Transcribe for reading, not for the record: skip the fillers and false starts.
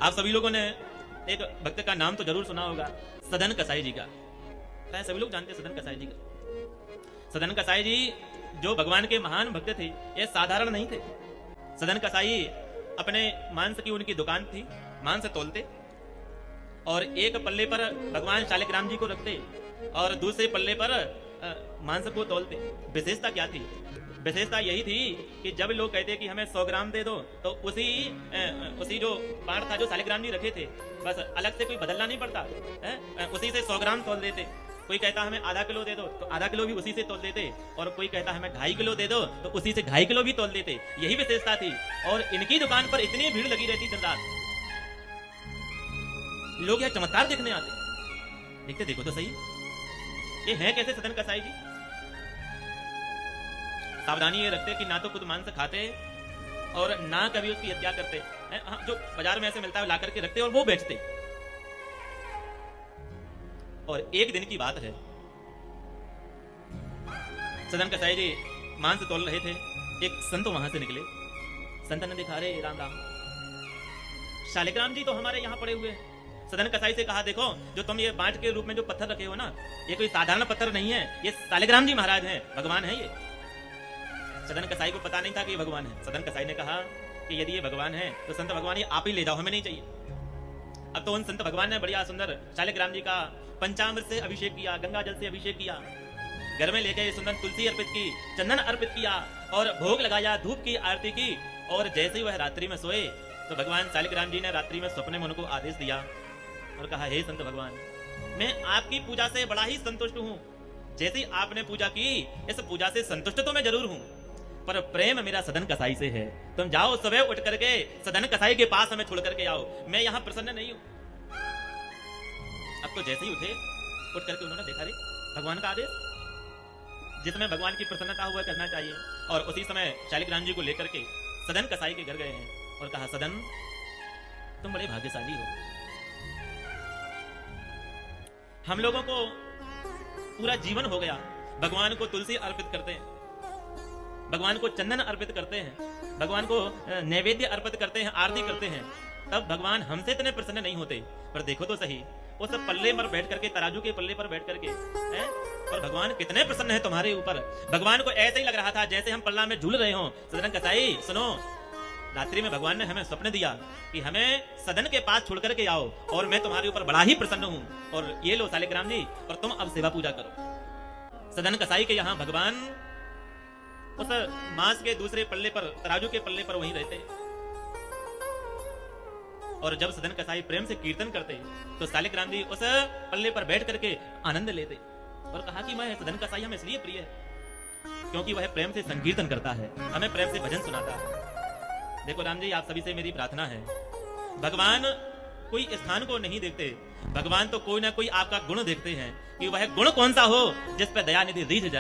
आप सभी लोगों ने एक भक्त का नाम तो जरूर सुना होगा, सदन कसाई जी का। शायद सभी लोग जानते हैं सदन कसाई जी का। सदन कसाई जी जो भगवान के महान भक्त थे, ये साधारण नहीं थे। सदन कसाई अपने मांस की उनकी दुकान थी, मांस तोलते और एक पल्ले पर भगवान शालिग्राम जी को रखते और दूसरे पल्ले पर मांस को तोलते। विशेषता क्या थी? विशेषता यही थी कि जब लोग कहते कि हमें 100 ग्राम दे दो, तो उसी जो पाठ था जो शालिग्राम जी रखे थे, बस अलग से कोई बदलना नहीं पड़ता, उसी से 100 ग्राम तोल देते। कोई कहता हमें आधा किलो दे दो, तो आधा किलो भी उसी से तोल देते, और कोई कहता हमें 2.5 किलो दे दो, तो उसी से 2.5 किलो भी तोल देते। यही विशेषता थी। और इनकी दुकान पर इतनी भीड़ लगी रहती दिन रात, लोग यह चमत्कार देखने आते। देखते देखो तो सही, ये है कैसे सदन कसाई जी? सावधानी ये रखते कि ना तो खुद मांस खाते और ना कभी उसकी हत्या करते। जो बाजार में ऐसे मिलता है ला करके रखते और वो बेचते। और एक दिन की बात है, सदन कसाई जी मांस तोल रहे थे, एक संत वहां से निकले। संत ने देखा, अरे राम राम, शालिग्राम जी तो हमारे यहाँ पड़े हुए हैं। सदन कसाई से कहा, देखो जो तुम ये बांट के रूप में जो पत्थर रखे हो ना, ये कोई साधारण पत्थर नहीं है, ये शालिग्राम जी महाराज हैं, भगवान है ये। सदन कसाई को पता नहीं था कि ये भगवान है। सदन कसाई ने कहा कि यदि ये भगवान है तो संत भगवान ये आप ही ले जाओ, हमें नहीं चाहिए। अब तो उन संत भगवान ने बढ़िया सुंदर शालिग्राम जी का पंचामृत से अभिषेक किया, गंगा जल से अभिषेक किया, घर में लेकर सुंदर तुलसी अर्पित की, चंदन अर्पित किया और भोग लगाया, धूप की आरती की। और जैसे ही वह रात्रि में सोए तो भगवान शालिग्राम जी ने रात्रि में सपने में उनको आदेश दिया और कहा, हे संत भगवान, मैं आपकी पूजा से बड़ा ही संतुष्ट हूं। जैसे ही आपने पूजा की, इस पूजा से संतुष्ट तो मैं जरूर हूं, पर प्रेम मेरा सदन कसाई से है। तुम जाओ सुबह उठ करके सदन कसाई के पास हमें छोड़ करके आओ, मैं यहां प्रसन्न नहीं हूं। अब तो जैसे ही उठे, उठ करके उन्होंने देखा, रे भगवान का आदेश, जिसमें भगवान की प्रसन्नता हुआ करना चाहिए। और उसी समय शालिग्राम जी को लेकर के सदन कसाई के घर गए हैं और कहा, सदन तुम बड़े भाग्यशाली हो, हम लोगों को पूरा जीवन हो गया भगवान को तुलसी अर्पित करते हैं, भगवान को चंदन अर्पित करते हैं, भगवान को नैवेद्य अर्पित करते हैं, आरती करते हैं, तब भगवान हमसे इतने प्रसन्न नहीं होते। पर देखो तो सही, उस पल्ले पर बैठ करके, तराजू के पल्ले पर बैठ करके, और भगवान कितने प्रसन्न है तुम्हारे ऊपर। भगवान को ऐसे ही लग रहा था जैसे हम पल्ला में झूल रहे हो। सदन कसाई सुनो, रात्रि में भगवान ने हमें स्वप्न दिया कि हमें सदन के पास छोड़ करके आओ और मैं तुम्हारे ऊपर बड़ा ही प्रसन्न हूं, और ये लो शालिग्राम जी, और तुम अब सेवा पूजा करो। सदन कसाई के यहाँ भगवान उस मांस के दूसरे पल्ले पर, तराजू के पल्ले पर वहीं रहते। और जब सदन कसाई प्रेम से कीर्तन करते तो शालिग्राम जी उस पल्ले पर बैठ करके आनंद लेते और कहा कि मैं सदन कसाई हमें इसलिए प्रिय है क्योंकि वह प्रेम से संकीर्तन करता है, हमें प्रेम से भजन सुनाता है। देखो राम जी, आप सभी से मेरी प्रार्थना है, भगवान कोई स्थान को नहीं देखते, भगवान तो कोई ना कोई आपका गुण देखते हैं कि वह गुण कौन सा हो जिस पर दया निधि रीझ जाए।